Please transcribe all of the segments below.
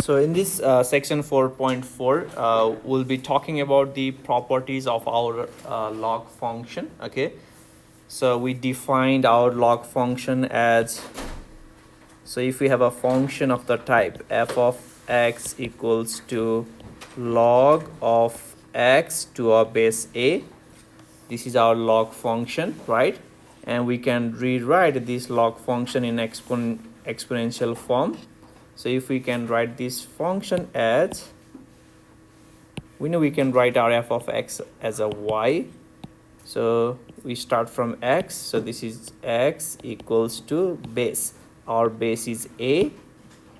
So in this section 4.4, we'll be talking about the properties of our log function. Okay, so we defined our log function as, so if we have a function of the type f of x equals to log of x to a base a, this is our log function, right? And we can rewrite this log function in exponential form. So if we can write this function as, we know we can write our f of x as a y. So we start from x, so this is x equals to base, our base is a,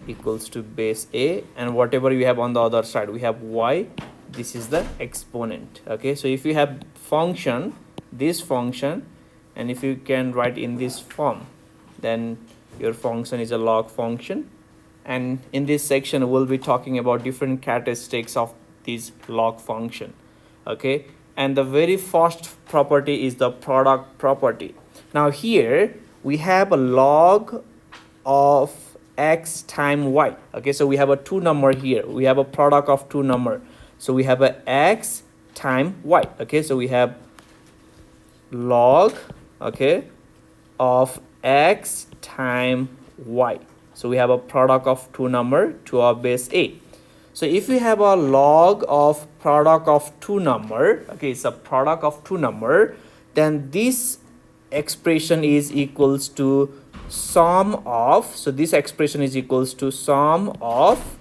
equals to base a, and whatever we have on the other side, we have y, this is the exponent. Okay, so if you have function, this function, and if you can write in this form, then your function is a log function. And in this section we'll be talking about different characteristics of this log function. Okay, and the very first property is the product property. Now here we have a log of x times y. Okay, so we have a two number here, we have a product of two number, so we have a x times y. Okay, so we have log, okay, of x times y. So we have a product of two number to our base a. So if we have a log of product of two number, okay, it's a product of two number, then this expression is equals to sum of, so this expression is equals to sum of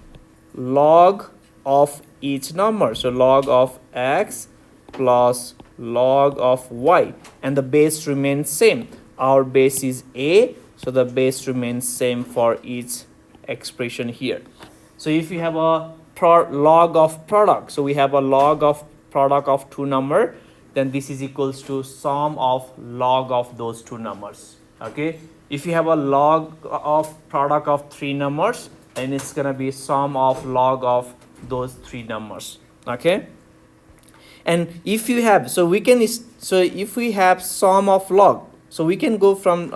log of each number. So log of x plus log of y, and the base remains same. Our base is a, so the base remains same for each expression here. So if you have a log of product, so we have a log of product of two number, then this is equals to sum of log of those two numbers. Okay, if you have a log of product of three numbers, then it's gonna be sum of log of those three numbers. Okay, and if you have, so we can, so if we have sum of log, so we can go from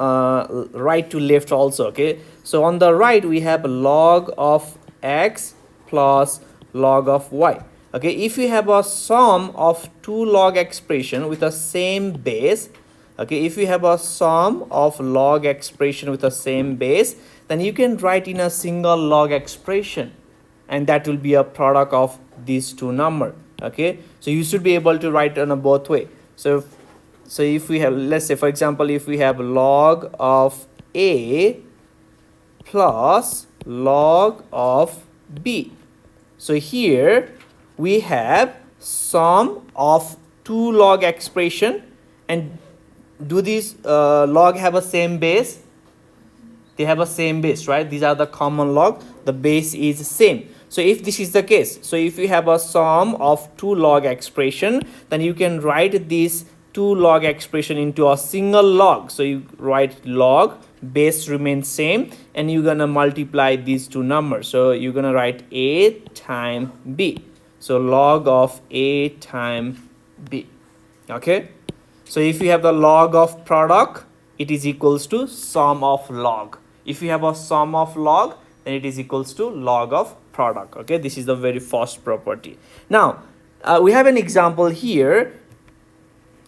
right to left also. Okay, so on the right we have log of x plus log of y. Okay, if you have a sum of two log expression with the same base, okay, if you have a sum of log expression with the same base, then you can write in a single log expression, and that will be a product of these two number. Okay, so you should be able to write on a both way. So if we have, let's say for example, if we have log of a plus log of b, so here we have sum of two log expression, and do these log have a same base? They have a same base, right? These are the common log, the base is same. So if this is the case, so if you have a sum of two log expression, then you can write this two log expression into a single log. So you write log, base remains same, and you're gonna multiply these two numbers. So you're gonna write a times b, so log of a times b. Okay, so if you have the log of product, it is equals to sum of log. If you have a sum of log, then it is equals to log of product. Okay, this is the very first property. Now we have an example here,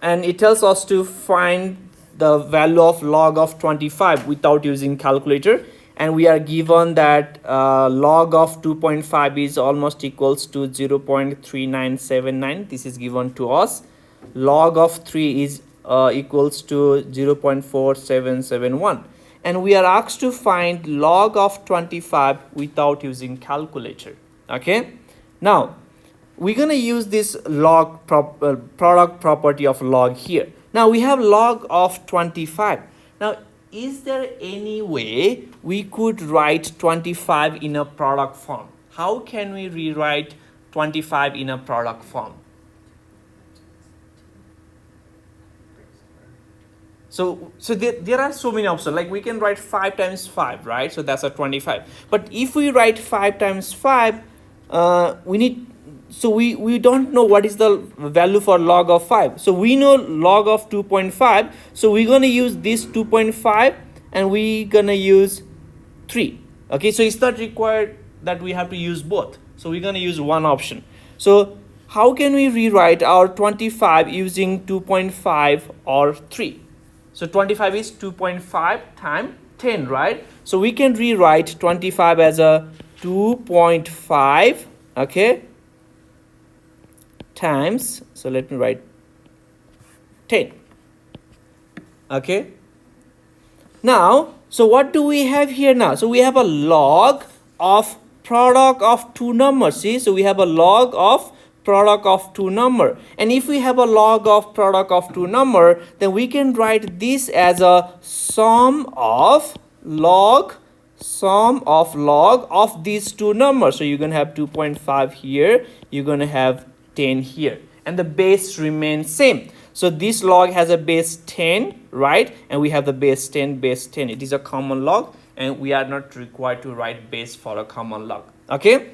and it tells us to find the value of log of 25 without using calculator, and we are given that log of 2.5 is almost equals to 0.3979. This is given to us. Log of 3 is equals to 0.4771, and we are asked to find log of 25 without using calculator. Okay, now we're gonna use this log product property of log here. Now we have log of 25. Now is there any way we could write 25 in a product form? How can we rewrite 25 in a product form? So there are so many options, like we can write 5 times 5, right? So that's a 25. But if we write 5 times 5, we need, so we don't know what is the value for log of 5. So we know log of 2.5, so we're going to use this 2.5 and we're going to use 3. Okay, so it's not required that we have to use both. So we're going to use one option. So how can we rewrite our 25 using 2.5 or 3? So 25 is 2.5 times 10, right? So we can rewrite 25 as a 2.5, okay, times, so let me write 10, okay. Now, so what do we have here now? So we have a log of product of two numbers. See, so we have a log of product of two number, and if we have a log of product of two number, then we can write this as a sum of log of these two numbers. So you're gonna have 2.5 here, you're gonna have 10 here, and the base remains same. So this log has a base 10, right? And we have the base 10, base 10. It is a common log, and we are not required to write base for a common log, okay?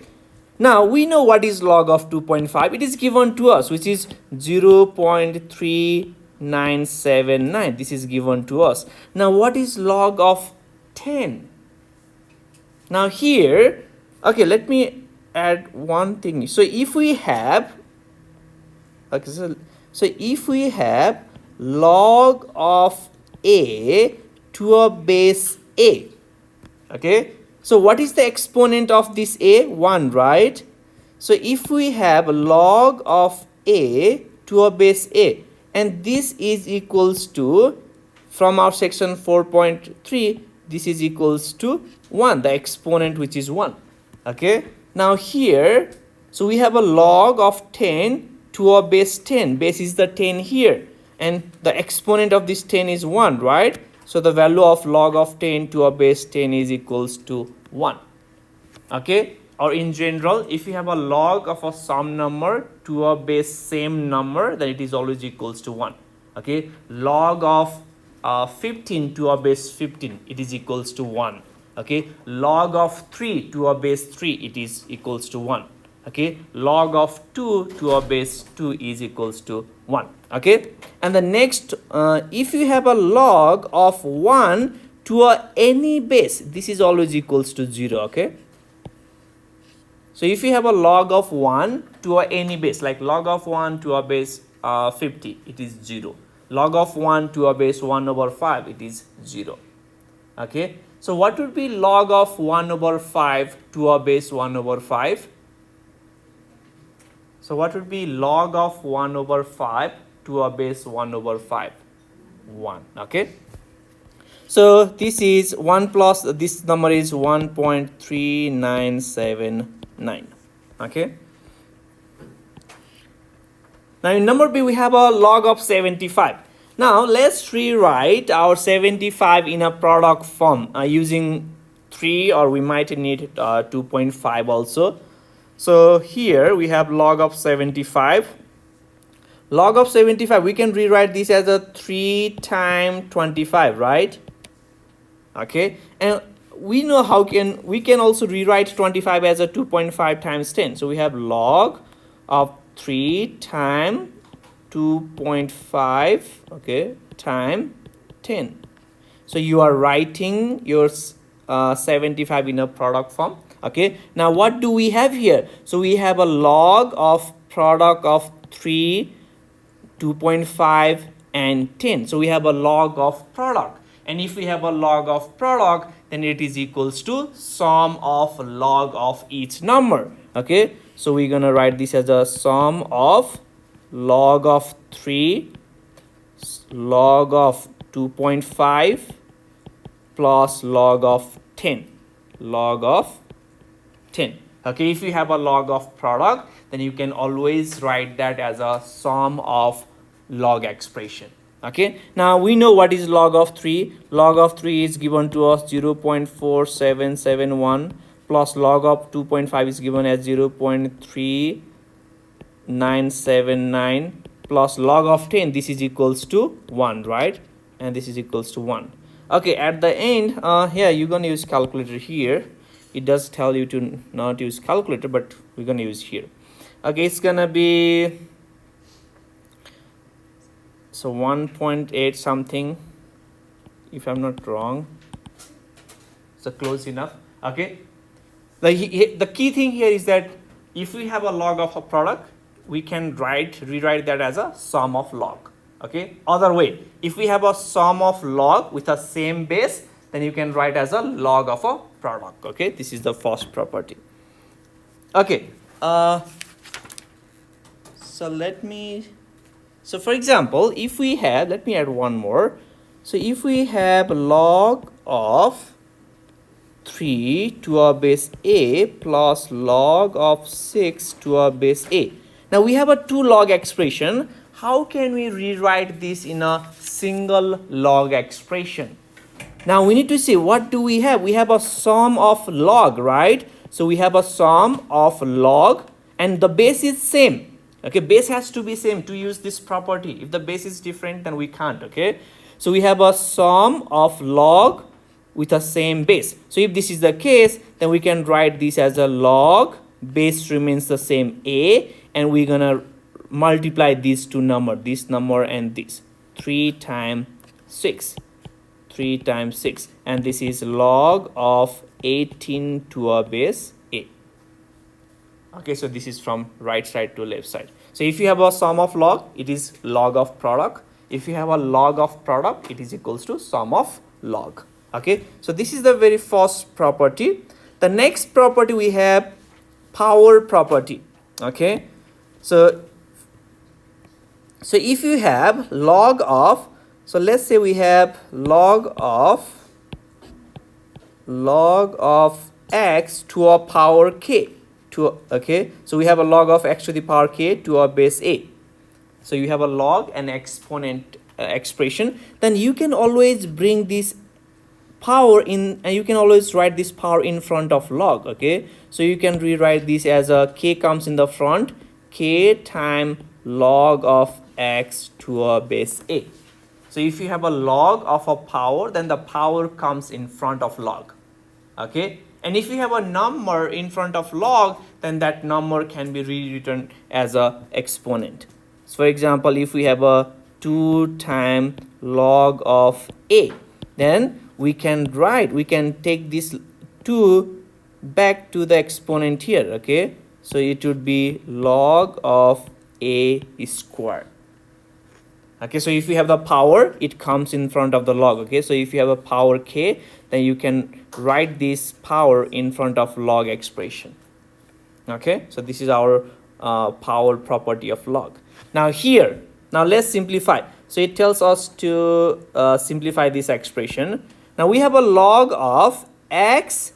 Now we know what is log of 2.5. It is given to us, which is 0.3979. This is given to us. Now what is log of 10? Now here, okay, let me add one thing. So if we have, okay, so if we have log of a to a base a, okay, so what is the exponent of this a? 1, right? So if we have log of a to a base a, and this is equals to, from our section 4.3, this is equals to 1, the exponent which is 1, okay. Now here, so we have a log of 10 to a base 10. Base is the 10 here, and the exponent of this 10 is 1, right? So the value of log of 10 to a base 10 is equals to 1, okay. Or in general, if you have a log of a sum number to a base same number, then it is always equals to 1, okay. Log of 15 to a base 15, it is equals to 1, okay. Log of 3 to a base 3, it is equals to 1, okay. Log of 2 to a base 2 is equals to 1, okay. And the next, if you have a log of 1 to a any base, this is always equals to 0, okay. So if you have a log of 1 to a any base, like log of 1 to a base 50, it is 0. Log of 1 to a base 1 over 5, it is 0, okay. So what would be log of 1 over 5 to a base 1 over 5? So what would be log of 1 over 5 to a base 1 over 5? 1, okay. So this is 1 plus this number is 1.3979, okay. Now in number B we have a log of 75. Now let's rewrite our 75 in a product form using 3, or we might need 2.5 also. So here we have log of 75. Log of 75, we can rewrite this as a 3 times 25, right? Okay, and we know we can also rewrite 25 as a 2.5 times 10. So we have log of 3 times 2.5, okay, times 10. So you are writing your 75 in a product form, okay. Now what do we have here? So we have a log of product of 3, 2.5 and 10. So we have a log of product, and if we have a log of product, then it is equals to sum of log of each number, okay. So we're gonna write this as a sum of log of 3, log of 2.5 plus log of 10, log of 10, okay. If you have a log of product, then you can always write that as a sum of log expression, okay. Now we know what is log of 3. Log of 3 is given to us 0.4771 plus log of 2.5 is given as 0.3979 plus log of 10, this is equals to 1, right? And this is equals to 1, okay. At the end, here you're gonna use calculator here. It does tell you to not use calculator, but we're gonna use here, okay. It's gonna be, so 1.8 something, if I'm not wrong. So close enough, okay. The key thing here is that if we have a log of a product, we can rewrite that as a sum of log. Okay. Other way, if we have a sum of log with a same base, then you can write as a log of a product. Okay. This is the first property. Okay. So for example, if we have, let me add one more. So if we have log of 3 to our base a plus log of 6 to our base a. Now we have a two log expression. How can we rewrite this in a single log expression? Now we need to see, what do we have? We have a sum of log, right? So we have a sum of log and the base is same. Okay, base has to be same to use this property. If the base is different, then we can't. Okay, so we have a sum of log with a same base. So if this is the case, then we can write this as a log, base remains the same a, and we're gonna multiply these two numbers, this number and this, 3 times 6, 3 times 6, and this is log of 18 to our base a. Okay, so this is from right side to left side. So if you have a sum of log, it is log of product. If you have a log of product, it is equals to sum of log. Okay, so this is the very first property. The next property we have power property. Okay, so if you have log of, so let's say we have log of x to a power k. Okay, so we have a log of x to the power k to a base a. So you have a log and exponent expression. Then you can always bring this power in, and you can always write this power in front of log. Okay, so you can rewrite this as a k comes in the front, k times log of x to a base a. So if you have a log of a power, then the power comes in front of log. Okay, and if you have a number in front of log, then that number can be rewritten as a exponent. So for example, if we have a 2 times log of a, then we can take this 2 back to the exponent here. Okay, so it would be log of a squared. Okay, so if you have the power, it comes in front of the log. Okay, so if you have a power k, then you can write this power in front of log expression. Okay, so this is our power property of log. Now let's simplify. So it tells us to simplify this expression. Now we have a log of x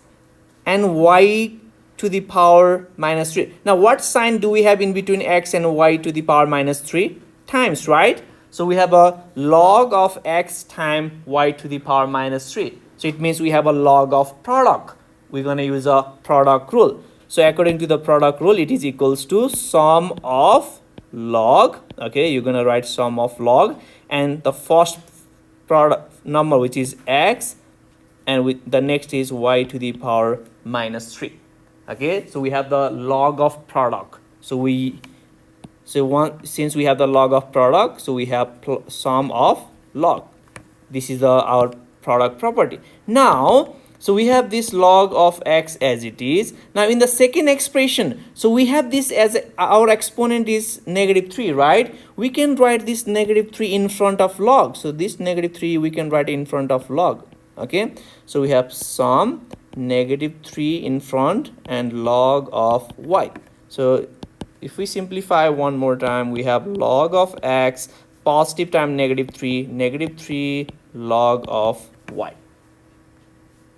and y to the power minus 3. Now what sign do we have in between x and y to the power minus 3? Times, right? So we have a log of x times y to the power minus 3. So it means we have a log of product. We're going to use a product rule. So according to the product rule, it is equals to sum of log. Okay, you're going to write sum of log and the first product number, which is x, and with the next is y to the power minus 3. Okay, so we have the log of product. Since we have the log of product, so we have sum of log. This is our product property. Now, so we have this log of x as it is. Now in the second expression, so we have this as our exponent is -3, right? We can write this -3 in front of log. So this -3 we can write in front of log. Okay, so we have sum -3 in front and log of y. So if we simplify one more time, we have log of x positive times -3 log of y.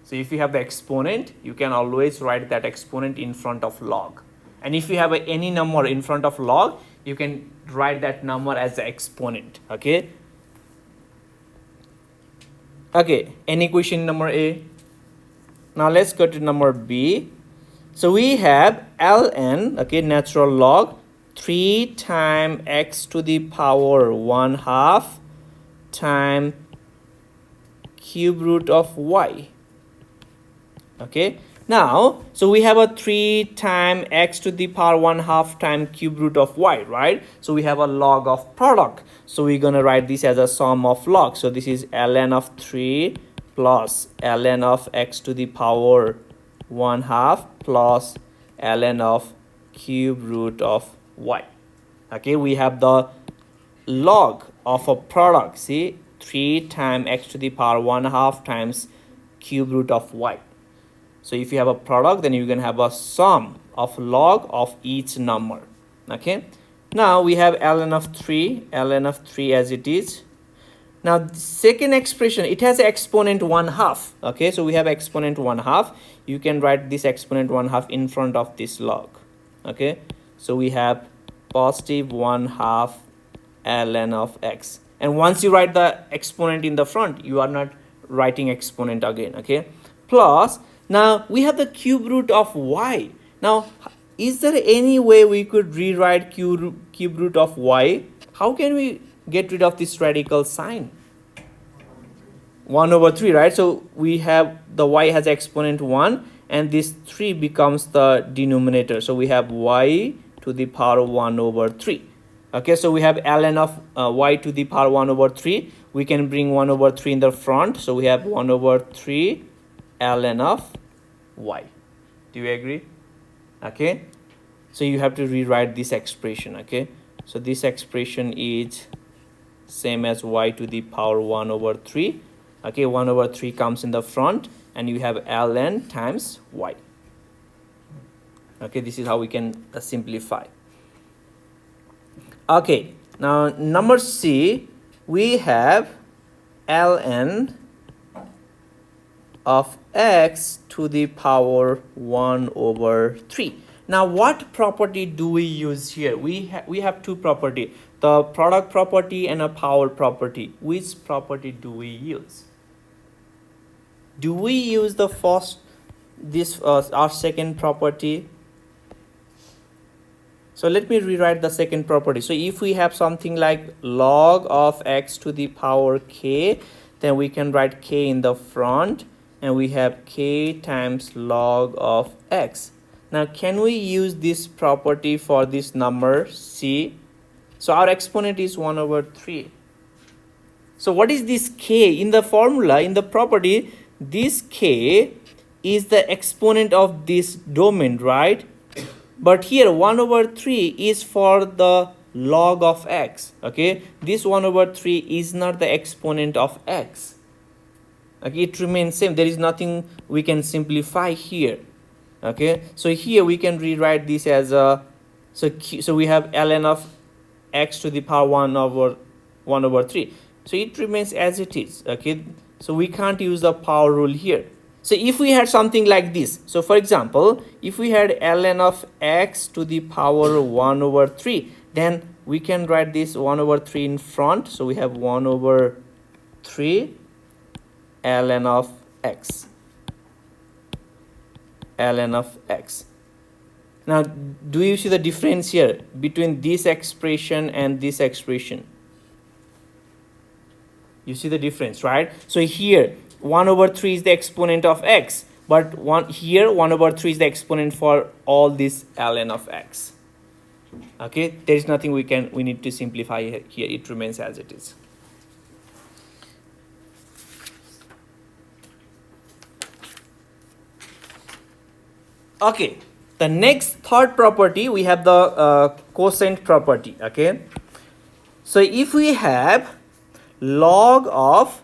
So if you have the exponent, you can always write that exponent in front of log. And if you have any number in front of log, you can write that number as the exponent. Okay. Okay, any question number A? Now let's go to number B. So we have ln, okay, natural log 3 times x to the power 1/2 times cube root of y. Okay, now so we have a 3 times x to the power 1/2 times cube root of y, right? So we have a log of product. So we're gonna write this as a sum of log. So this is ln of 3 plus ln of x to the power 1/2 plus ln of cube root of y. Okay, we have the log of a product, see, 3 times x to the power 1/2 times cube root of y. So if you have a product, then you can have a sum of log of each number. Okay, now we have ln of 3 as it is. Now the second expression, it has exponent 1/2. Okay, so we have exponent 1/2. You can write this exponent 1/2 in front of this log. Okay, so we have positive 1/2 ln of x, and once you write the exponent in the front, you are not writing exponent again. Okay, plus now we have the cube root of y. Now is there any way we could rewrite cube root of y? How can we get rid of this radical sign? 1/3, right? So we have the y has exponent 1 and this 3 becomes the denominator. So we have y to the power 1/3. Okay, so we have ln of y to the power 1/3. We can bring 1/3 in the front. So we have 1/3 ln of y. Do you agree? Okay, so you have to rewrite this expression. Okay, so this expression is same as y to the power 1/3. Okay, 1/3 comes in the front and you have ln times y. Okay, this is how we can simplify. Okay, now number C, we have ln of x to the power 1/3. Now what property do we use here? We have two property, the product property and a power property. Which property do we use? Do we use the first, this our second property? So let me rewrite the second property. So if we have something like log of x to the power k, then we can write k in the front and we have k times log of x. Now can we use this property for this number c? So our exponent is 1/3. So what is this k? In the formula, in the property, this k is the exponent of this domain, right? But here 1/3 is for the log of x. Okay, this 1/3 is not the exponent of x. Okay, it remains same. There is nothing we can simplify here. Okay, so here we can rewrite this as a, so we have ln of x to the power 1/3. So it remains as it is. Okay, so we can't use the power rule here. So if we had something like this, so for example, if we had ln of x to the power 1/3, then we can write this 1/3 in front. So we have 1/3 ln of x. Ln of x. Now, do you see the difference here between this expression and this expression? You see the difference, right? So here 1/3 is the exponent of x, but here 1/3 is the exponent for all this ln of x. Okay, there is nothing we need to simplify here. It remains as it is. Okay, the next third property, we have the quotient property. Okay, so if we have log of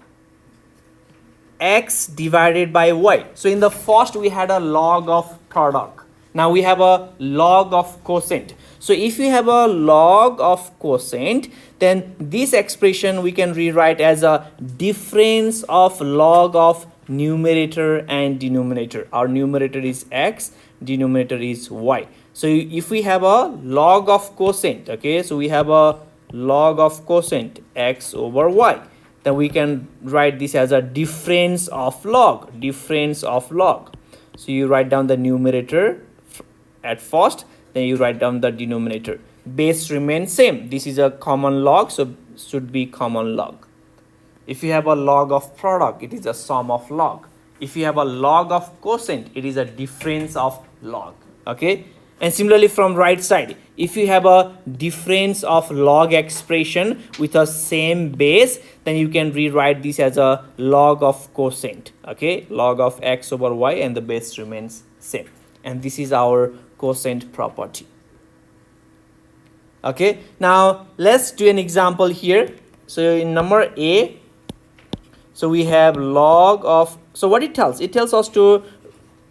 x divided by y, so in the first we had a log of product, now we have a log of quotient. So if we have a log of quotient, then this expression we can rewrite as a difference of log of numerator and denominator. Our numerator is x, denominator is y. So if we have a log of quotient, okay, so we have a log of quotient x over y, then we can write this as a difference of log. So you write down the numerator at first, then you write down the denominator. Base remains same. This is a common log, so should be common log. If you have a log of product, it is a sum of log. If you have a log of quotient, it is a difference of log. Okay, and similarly from right side, if you have a difference of log expression with a same base, then you can rewrite this as a log of quotient. Okay, log of x over y, and the base remains same. and this is our quotient property. Okay, now let's do an example here. So in number A, so we have log of, so what it tells us to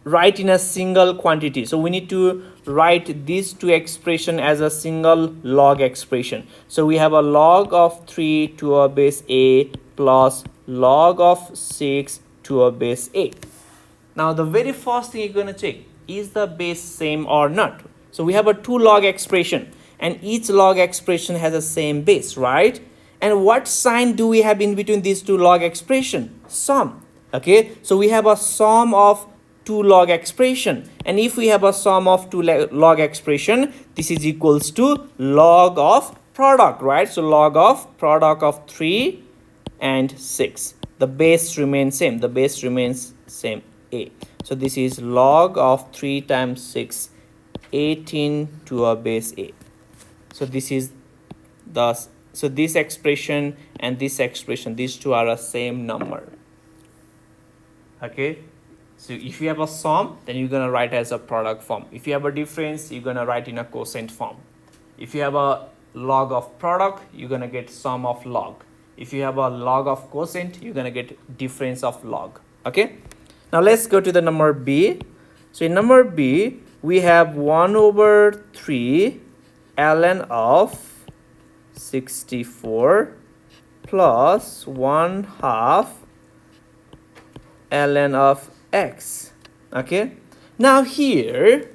write in a single quantity. So we need to write these two expression as a single log expression. So we have a log of 3 to a base A plus log of 6 to a base A. Now the very first thing you're going to check, is the base same or not? So we have a two log expression, and each log expression has a same base, right? And what sign do we have in between these two log expression? Sum. Okay, so we have a sum of two log expression, and if we have a sum of two log expression, this is equals to log of product, right? So log of product of 3 and 6, the base remains same, the base remains same, A. So this is log of 3 times 6, 18 to a base A. So this is the, so this expression and this expression, these two are a same number. Okay, so if you have a sum, then you're gonna write as a product form. If you have a difference, you're gonna write in a quotient form. If you have a log of product, you're gonna get sum of log. If you have a log of quotient, you're gonna get difference of log. Okay, now let's go to the number B. So in number B, we have 1 over 3 ln of 64 plus 1/2 ln of x. Okay, now here,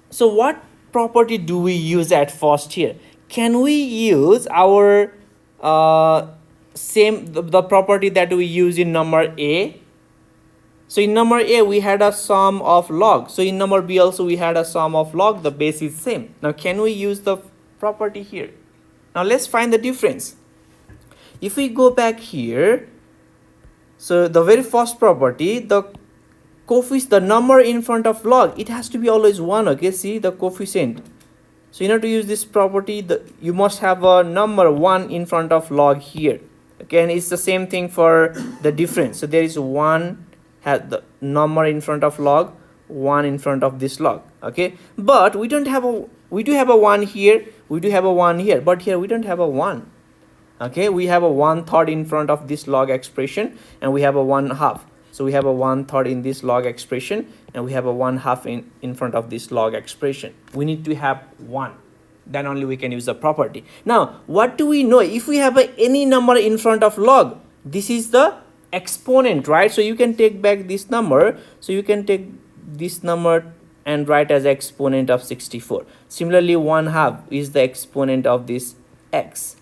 so what property do we use at first here? Can we use our the property that we use in number A? So in number A we had a sum of log, so in number B also we had a sum of log, the base is same. Now can we use the property here? Now let's find the difference. If we go back here, so the very first property, the coefficient, the number in front of log, it has to be always 1. Okay, see the coefficient. So in order to use this property, you must have a number 1 in front of log here. Okay, and it's the same thing for the difference. So there is 1, has the number in front of log, 1 in front of this log. Okay, but we don't have a, we do have a 1 here, we do have a 1 here, but here we don't have a 1. Okay, we have a 1/3 in front of this log expression, and we have a 1/2. So we have a 1/3 in this log expression, and we have a 1/2 in front of this log expression. We need to have 1, then only we can use the property. Now what do we know? If we have any number in front of log, this is the exponent, right? So you can take back this number, so you can take this number and write as exponent of 64. Similarly, 1/2 is the exponent of this x.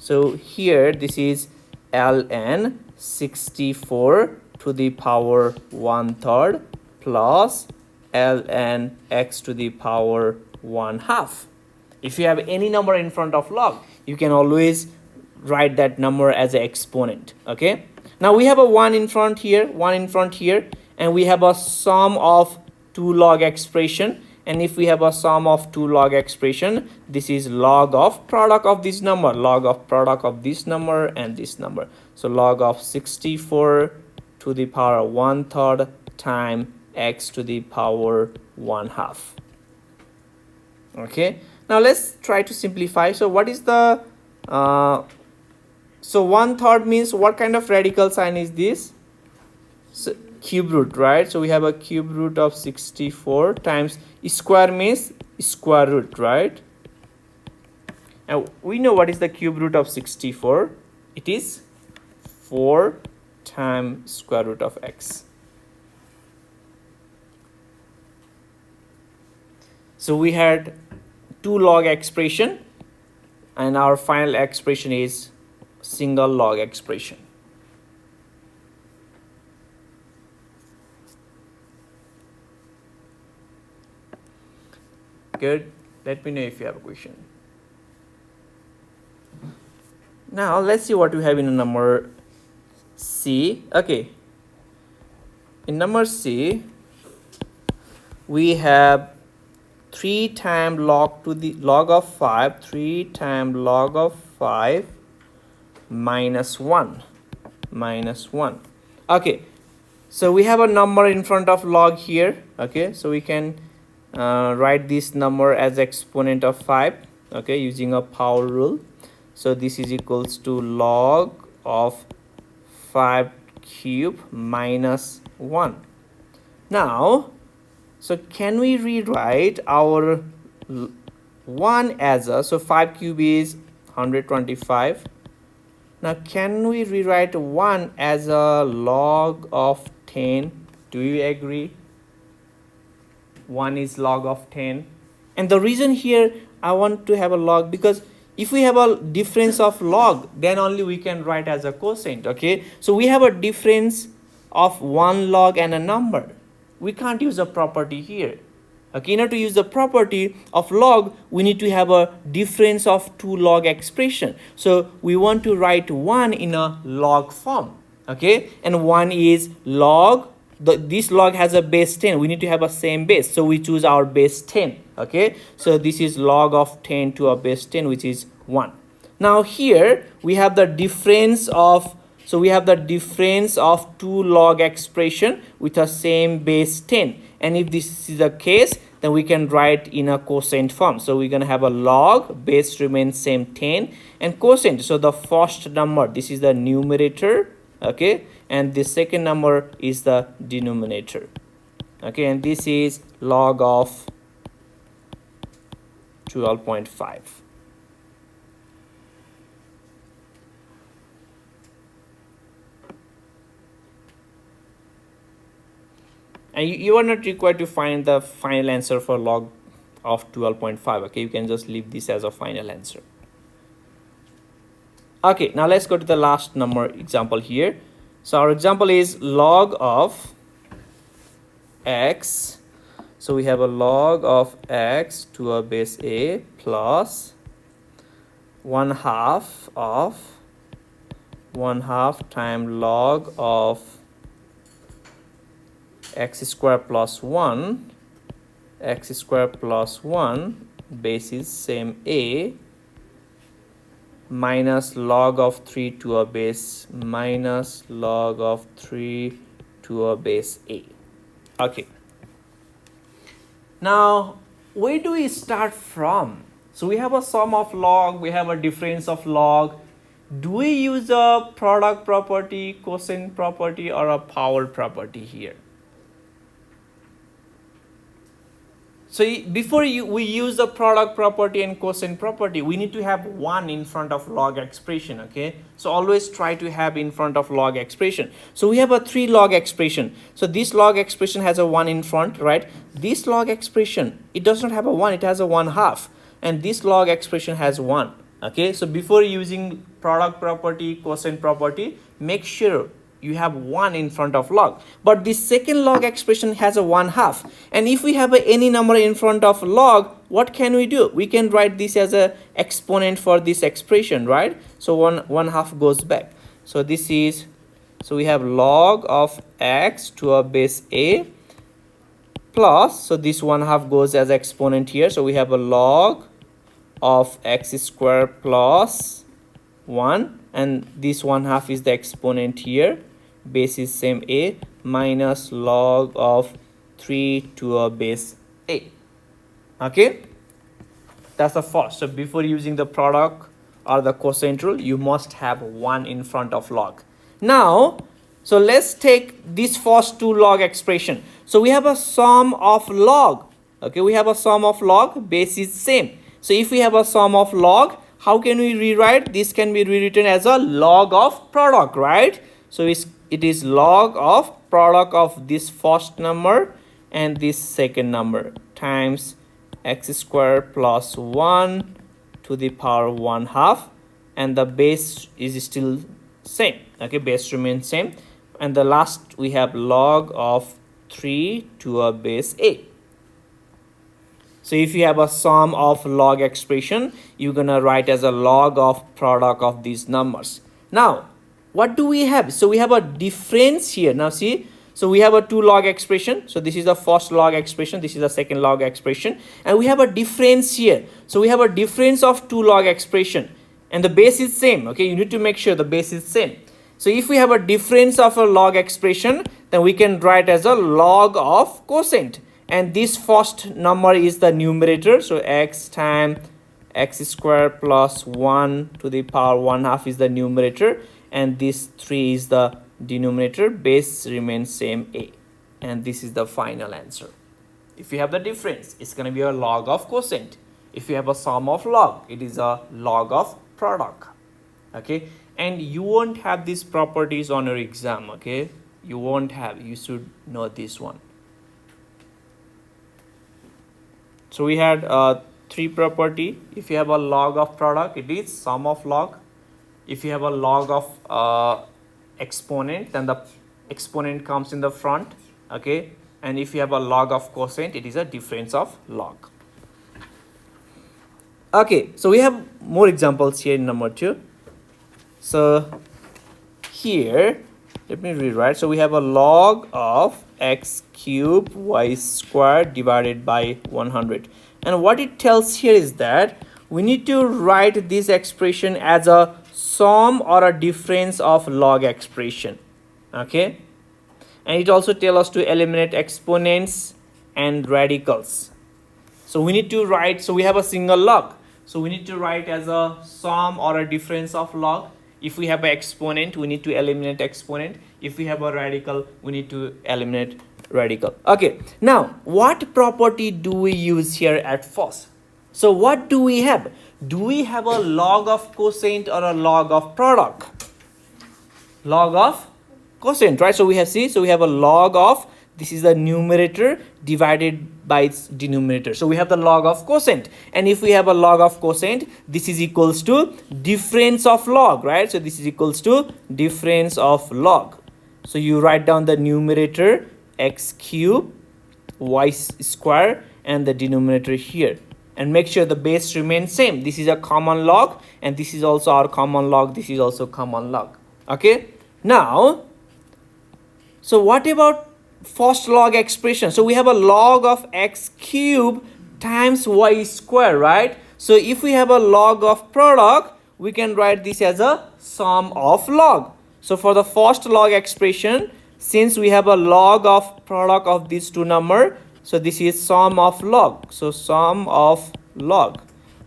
So here this is ln 64 to the power 1/3 plus ln x to the power 1/2. If you have any number in front of log, you can always write that number as an exponent. Okay, now we have a 1 in front here, 1 in front here, and we have a sum of two log expression. And if we have a sum of two log expression, this is log of product of this number, log of product of this number and this number. So log of 64 to the power 1/3 times x to the power 1/2. Okay, now let's try to simplify. So what is the so 1/3 means what kind of radical sign is this? So cube root, right? So we have a cube root of 64 times square means square root, right? And we know what is the cube root of 64. It is 4 times square root of x. So we had two log expression, and our final expression is single log expression. Good. Let me know if you have a question. Now let's see what we have in number C. Okay, in number C we have 3 times log to the log of 5, 3 times log of 5 minus 1. Okay, So we have a number in front of log here. Okay, so we can write this number as exponent of 5, okay, using a power rule. So this is equals to log of 5 cube minus 1. Now, so can we rewrite our 1 as a, so 5 cube is 125. Now can we rewrite 1 as a log of 10? Do you agree? 1 is log of 10. And the reason here I want to have a log, because if we have a difference of log, then only we can write as a quotient. Okay, so we have a difference of 1 log and a number. We can't use a property here. Okay, in order to use the property of log, we need to have a difference of 2 log expression. So we want to write 1 in a log form. Okay, and 1 is log. This log has a base 10. We need to have a same base, so we choose our base 10. Okay, so this is log of 10 to a base 10, which is 1. Now here we have the difference of, so we have the difference of 2 log expression with a same base 10. And if this is the case, then we can write in a quotient form. So we're going to have a log, base remains same 10, and quotient. So the first number, this is the numerator, okay, and the second number is the denominator. Okay, and this is log of 12.5. And you are not required to find the final answer for log of 12.5. Okay, you can just leave this as a final answer. Okay, now let's go to the last number example here. So our example is log of x. So we have a log of x to a base a plus 1/2 of 1/2 times log of x square plus 1, x square plus 1, base is same a, minus log of 3 to a base minus log of 3 to a base a. Okay, now where do we start from? So we have a sum of log, we have a difference of log. Do we use a product property, quotient property, or a power property here? So before we use the product property and quotient property, we need to have 1 in front of log expression. Okay, so always try to have in front of log expression. So we have a 3 log expression. So this log expression has a 1 in front, right? This log expression, it does not have a 1, it has a 1/2, and this log expression has 1. Okay, so before using product property, quotient property, make sure you have 1 in front of log. But this second log expression has a 1/2, and if we have any number in front of log, what can we do? We can write this as a exponent for this expression, right? So 1/2 goes back. So this is, so we have log of x to a base a plus, so this 1/2 goes as exponent here, so we have a log of x square plus 1, and this 1/2 is the exponent here, base is same a, minus log of 3 to a base a. Okay, that's the first. So before using the product or the quotient rule, you must have 1 in front of log. Now, so let's take this first 2 log expression. So we have a sum of log. Okay, we have a sum of log, base is same. So if we have a sum of log, how can we rewrite? This can be rewritten as a log of product, right? So it is log of product of this first number and this second number times x square plus 1 to the power 1/2, and the base is still same. Okay, base remains same, and the last we have log of 3 to a base a. So if you have a sum of log expression, you're gonna write as a log of product of these numbers. Now what do we have? So we have a difference here. Now see, so we have a 2 log expression. So this is the first log expression, this is the second log expression, and we have a difference here. So we have a difference of 2 log expression, and the base is same. Okay, you need to make sure the base is same. So if we have a difference of a log expression, then we can write as a log of quotient, and this first number is the numerator, so x times x square plus 1 to the power 1/2 is the numerator, and this 3 is the denominator. Base remains same a, and this is the final answer. If you have the difference, it's going to be a log of quotient. If you have a sum of log, it is a log of product. Okay, and you won't have these properties on your exam. Okay, you won't have, you should know this one. So we had three property. If you have a log of product, it is sum of log. If you have a log of exponent, then the exponent comes in the front. Okay, and if you have a log of quotient, it is a difference of log. Okay, so we have more examples here in number 2. So here, let me rewrite. So we have a log of x cubed y squared divided by 100. And what it tells here is that we need to write this expression as a sum or a difference of log expression. Okay, and it also tells us to eliminate exponents and radicals. So we need to write, so we have a single log, so we need to write as a sum or a difference of log. If we have an exponent, we need to eliminate exponent. If we have a radical, we need to eliminate radical. Okay, now what property do we use here at first? So what do we have? Do we have a log of quotient or a log of product? Log of quotient, right? So we have, see, so we have a log of, this is the numerator divided by its denominator. So we have the log of quotient, and if we have a log of quotient, this is equals to difference of log, right? So this is equals to difference of log. So you write down the numerator x cubed y square and the denominator here, and make sure the base remains same. This is a common log, and this is also our common log. This is also common log. Okay, now, so what about first log expression? So we have a log of x cubed times y square, right? So if we have a log of product, we can write this as a sum of log. So for the first log expression, since we have a log of product of these two number, so this is sum of log. So sum of log.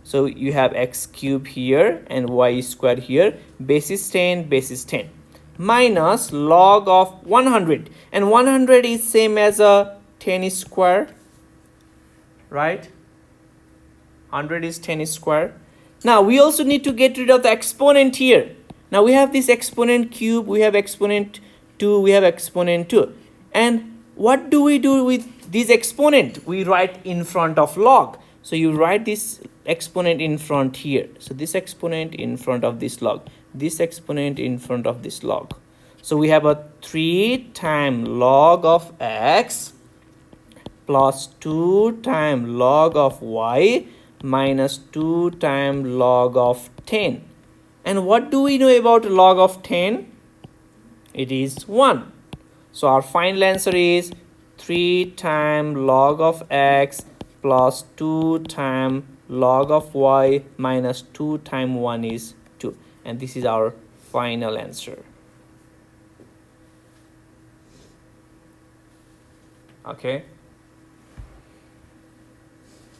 So you have x cubed here and y squared here. Base is 10, base is 10. Minus log of 100, and 100 is same as a 10 square, right? 100 is 10 square. Now we also need to get rid of the exponent here. Now we have this exponent cube, we have exponent 2, we have exponent 2, and what do we do with this exponent? We write in front of log. So you write this exponent in front here. So this exponent in front of this log, this exponent in front of this log. So we have a 3 times log of x plus 2 times log of y minus 2 times log of 10. And what do we know about log of 10? It is 1. So our final answer is 3 times log of x plus 2 times log of y minus 2 times 1 is 2. And this is our final answer. Okay.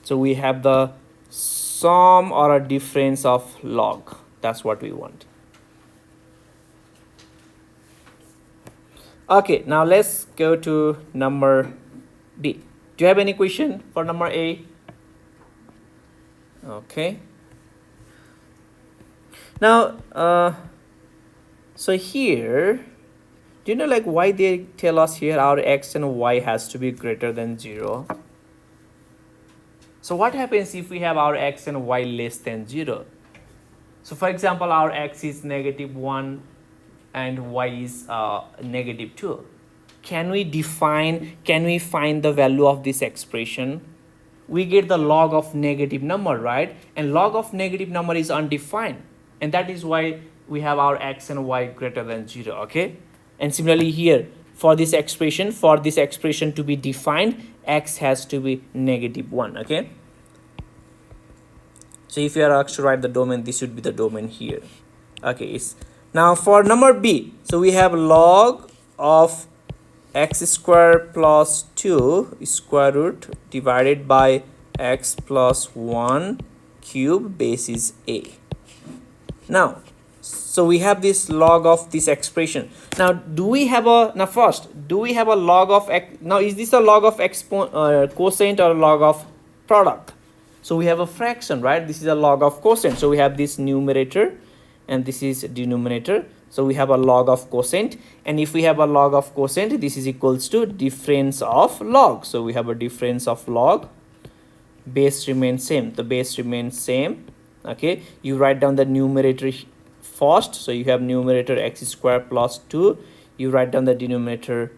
So we have the sum or a difference of log. That's what we want. Okay, now let's go to number B. Do you have any question for number A? Okay. Now, so here, do you know like why they tell us here our x and y has to be greater than 0? So what happens if we have our x and y less than 0? So for example, our x is -1 and y is -2. Can we find the value of this expression? We get the log of negative number, right? And log of negative number is undefined. And that is why we have our x and y greater than 0, okay? And similarly here, for this expression to be defined, x has to be -1, okay? So if you are asked to write the domain, this should be the domain here. Okay, now for number B, so we have log of x square plus 2 square root divided by x plus 1 cube base is a. Now, so we have this log of this expression. Now, do we have a, now first, do we have a log of x? Now, is this a log of quotient or a log of product? So we have a fraction, right? This is a log of quotient. So we have this numerator and this is denominator. So we have a log of quotient, and if we have a log of quotient, this is equals to difference of log. So we have a difference of log. Base remains same. The base remains same. Okay, you write down the numerator first. So you have numerator x square plus 2. You write down the denominator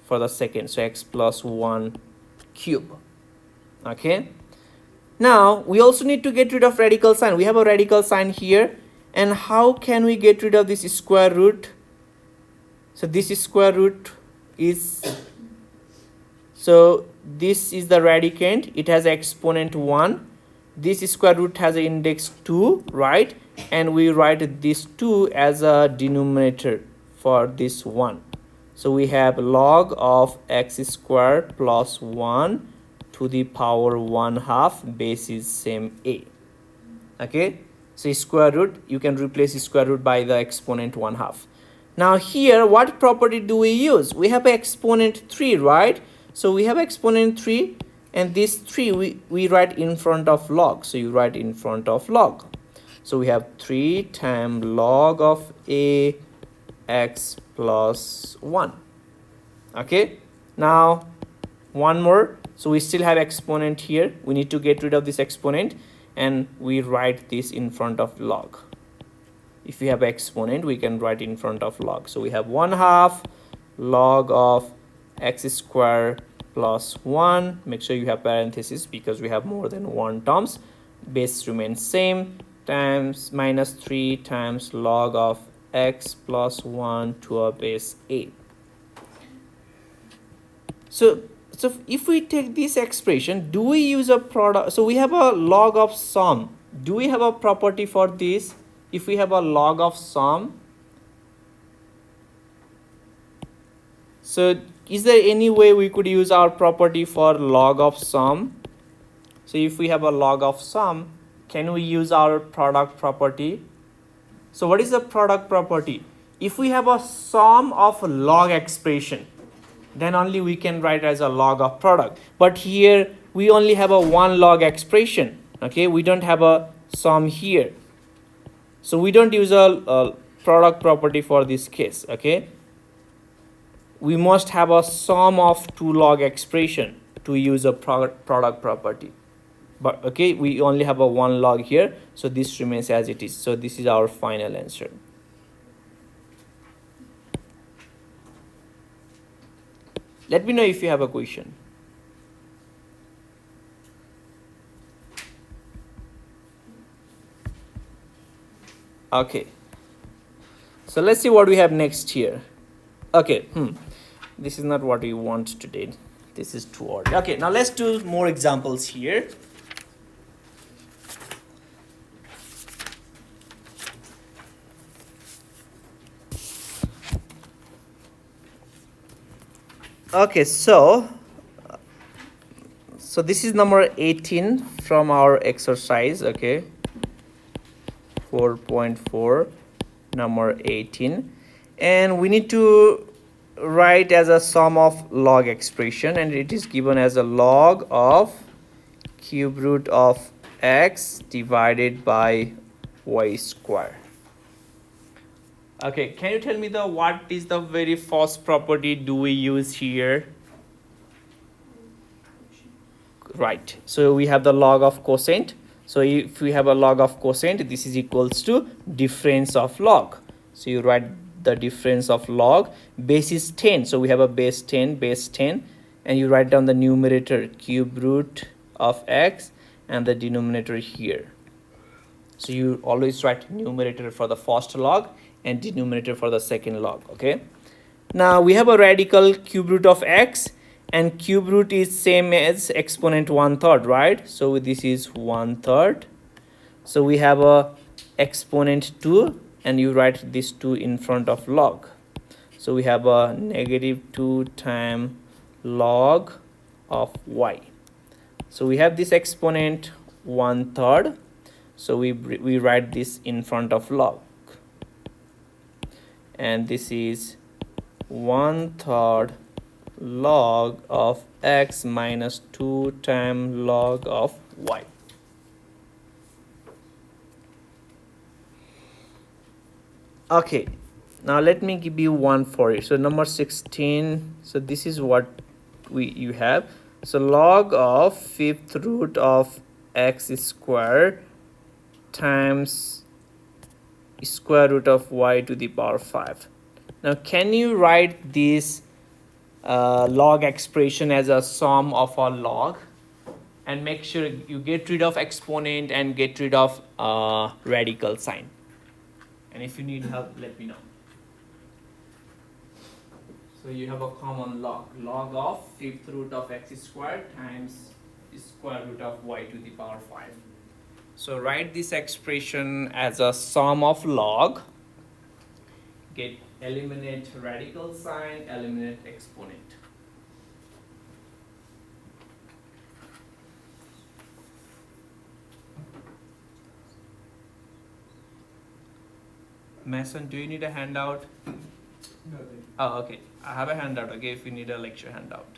for the second. So x plus 1 cube. Okay. Now we also need to get rid of radical sign. We have a radical sign here. And how can we get rid of this square root? So this square root is, so this is the radicand. It has exponent 1. This square root has an index 2, right? And we write this 2 as a denominator for this 1. So we have log of x square plus 1 to the power 1/2, base is same a. Okay. So square root, you can replace square root by the exponent 1/2. Now here, what property do we use? We have exponent 3, right? So we have exponent 3, and this 3 we write in front of log. So you write in front of log. So we have 3 times log of a x plus 1. Okay. Now one more. So we still have exponent here. We need to get rid of this exponent, and we write this in front of log. If we have exponent, we can write in front of log. So we have 1/2 log of x square plus 1. Make sure you have parentheses because we have more than 1 terms. Base remains same, times minus 3 times log of x plus 1 to a base a. So if we take this expression, do we use a product? So we have a log of sum. Do we have a property for this? If we have a log of sum, so is there any way we could use our property for log of sum? So if we have a log of sum, can we use our product property? So what is the product property? If we have a sum of log expression, then only we can write as a log of product. But here we only have a 1 log expression. Okay, we don't have a sum here. So we don't use a product property for this case. Okay, we must have a sum of 2 log expression to use a product property. But okay, we only have a 1 log here, so this remains as it is. So this is our final answer. Let me know if you have a question. Okay, so let's see what we have next here. Okay, this is not what we want today. This is too odd. Okay, now let's do more examples here. Okay, so this is number 18 from our exercise. Okay, 4.4, number 18, and we need to write as a sum of log expression, and it is given as a log of cube root of x divided by y square. Okay, can you tell me what is the very first property do we use here? Right, so we have the log of quotient. So if we have a log of quotient, this is equals to difference of log. So you write the difference of log. Base is 10, so we have a base 10, and you write down the numerator cube root of x and the denominator here. So you always write numerator for the first log and denominator for the second log. Okay, now we have a radical cube root of x, and cube root is same as exponent 1/3, right? So this is 1/3. So we have a exponent 2, and you write this 2 in front of log. So we have a -2 times log of y. So we have this exponent 1/3. So we write this in front of log. And this is 1/3 log of x minus 2 times log of y. Okay, now let me give you one for it. So number 16, so this is what you have. So log of 5th root of x squared times square root of y to the power 5. Now can you write this log expression as a sum of a log, and make sure you get rid of exponent and get rid of radical sign? And if you need help, let me know. So you have a common log of 5th root of x squared times square root of y to the power 5. So write this expression as a sum of log, eliminate radical sign, eliminate exponent. Mason, do you need a handout? No, thank you. Oh, okay. I have a handout, okay, if you need a lecture handout.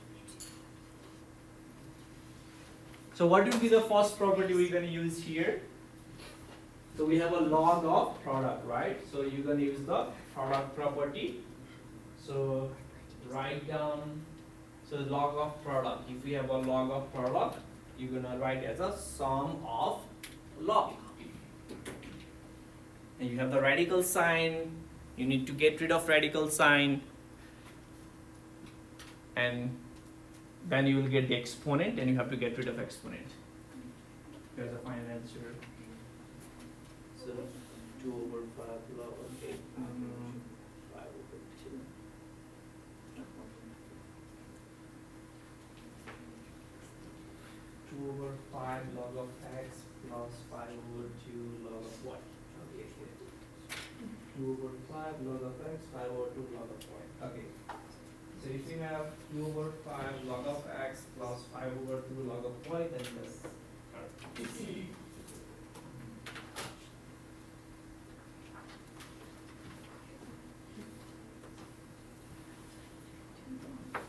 So what will be the first property we're going to use here? So we have a log of product, right? So you're going to use the product property. So write down, so log of product. If we have a log of product, you're going to write as a sum of log. And you have the radical sign. You need to get rid of radical sign. And then you will get the exponent, and you have to get rid of exponent. Here's the final answer. So 2/5 log of 8, 5/2. 2/5 log of x plus 5/2 log of y. Okay. 2/5 log of x, 5/2 log of y. Okay. So if you have 2/5 log of x plus 5/2 log of y, then that's correct.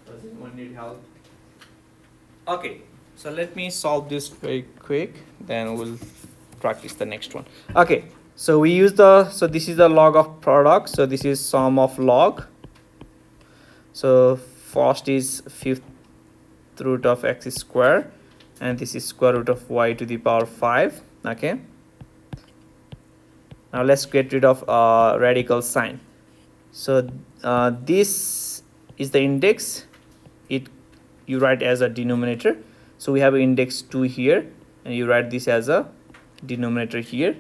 Does anyone need help? Okay, so let me solve this very quick, then we'll practice the next one. Okay, so we use so this is the log of product, so this is sum of log. So first is 5th root of x squared, and this is square root of y to the power 5. Okay, now let's get rid of radical sign. So this is the index, you write as a denominator. So we have index 2 here, and you write this as a denominator here,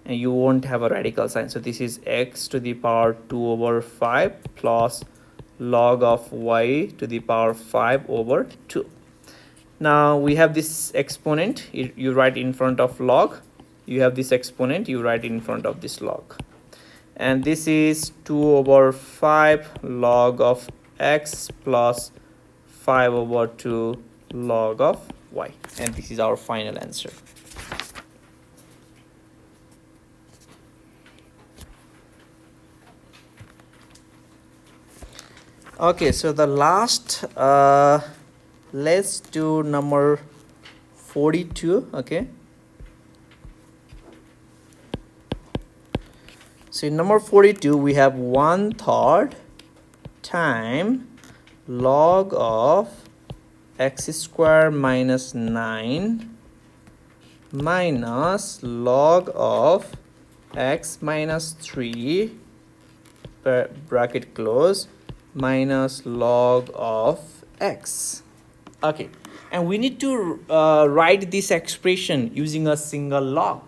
and you won't have a radical sign. So this is x to the power 2/5 plus log of y to the power 5/2. Now we have this exponent, you write in front of log. You have this exponent, you write in front of this log. And this is 2/5 log of x plus 5/2 log of y. And this is our final answer. Okay, so the last, let's do number 42. Okay, so in number 42 we have 1/3 time log of x squared minus 9 minus log of x minus 3 bracket close minus log of x. Okay, and we need to write this expression using a single log.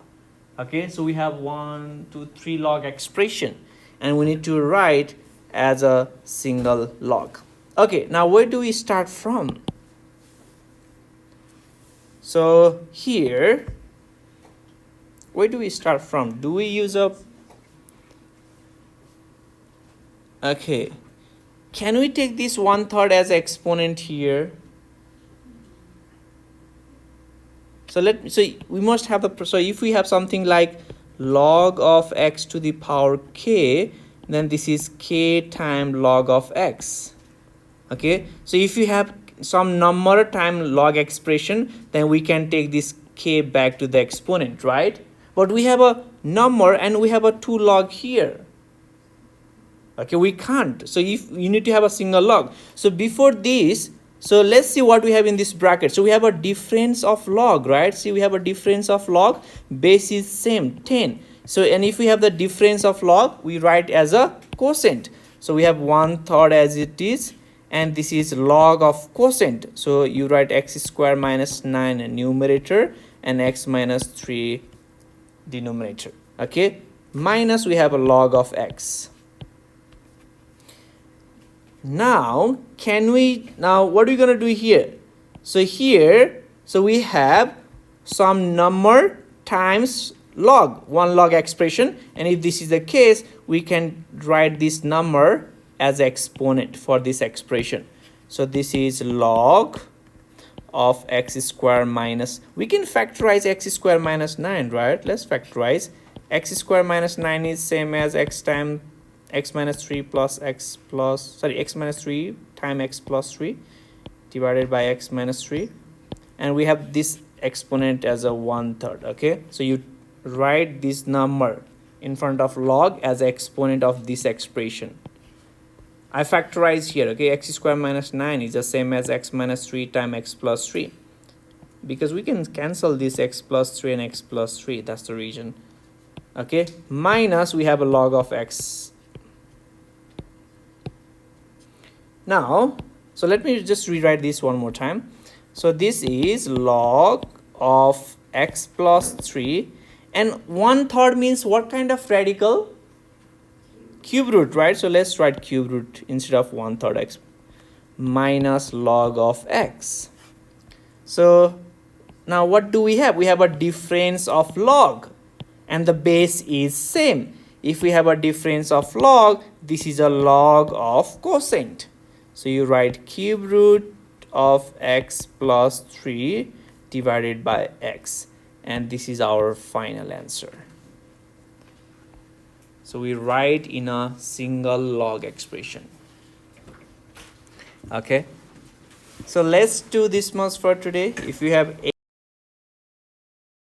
Okay, so we have 1, 2, 3 log expression, and we need to write as a single log. Okay, now where do we start from? So here, where do we start from? Do we use a, okay, can we take this 1/3 as exponent here? So we must have so if we have something like log of x to the power k, then this is k times log of x. Okay, so if you have some number time log expression, then we can take this k back to the exponent, right? But we have a number and we have a 2 log here. Okay, we can't. So if you need to have a single log. So before this, so let's see what we have in this bracket. So we have a difference of log, right? See, we have a difference of log, base is same 10. So and if we have the difference of log, we write as a quotient. So we have 1/3 as it is, and this is log of quotient. So you write x square minus 9 numerator and x minus 3 denominator. Okay, minus we have a log of x. Now what are we gonna do here? So here, so we have some number times log, 1 log expression, and if this is the case, we can write this number as exponent for this expression. So this is log of x square minus, we can factorize x square minus 9, right? Let's factorize. X square minus 9 is same as x times x minus 3 plus x minus 3 times x plus 3 divided by x minus 3, and we have this exponent as a 1/3. Okay, so you write this number in front of log as exponent of this expression. I factorize here. Okay, x square minus 9 is the same as x minus 3 times x plus 3, because we can cancel this x plus 3 and x plus 3, that's the reason. Okay, minus we have a log of x. Now, so let me just rewrite this one more time. So this is log of x plus 3, and 1/3 means what kind of radical? Cube root, right? So let's write cube root instead of 1/3 x minus log of x. So now what do we have? We have a difference of log and the base is same. If we have a difference of log, this is a log of quotient. So you write cube root of x plus 3 divided by x, and this is our final answer. So we write in a single log expression. Okay, so let's do this much for today. If you have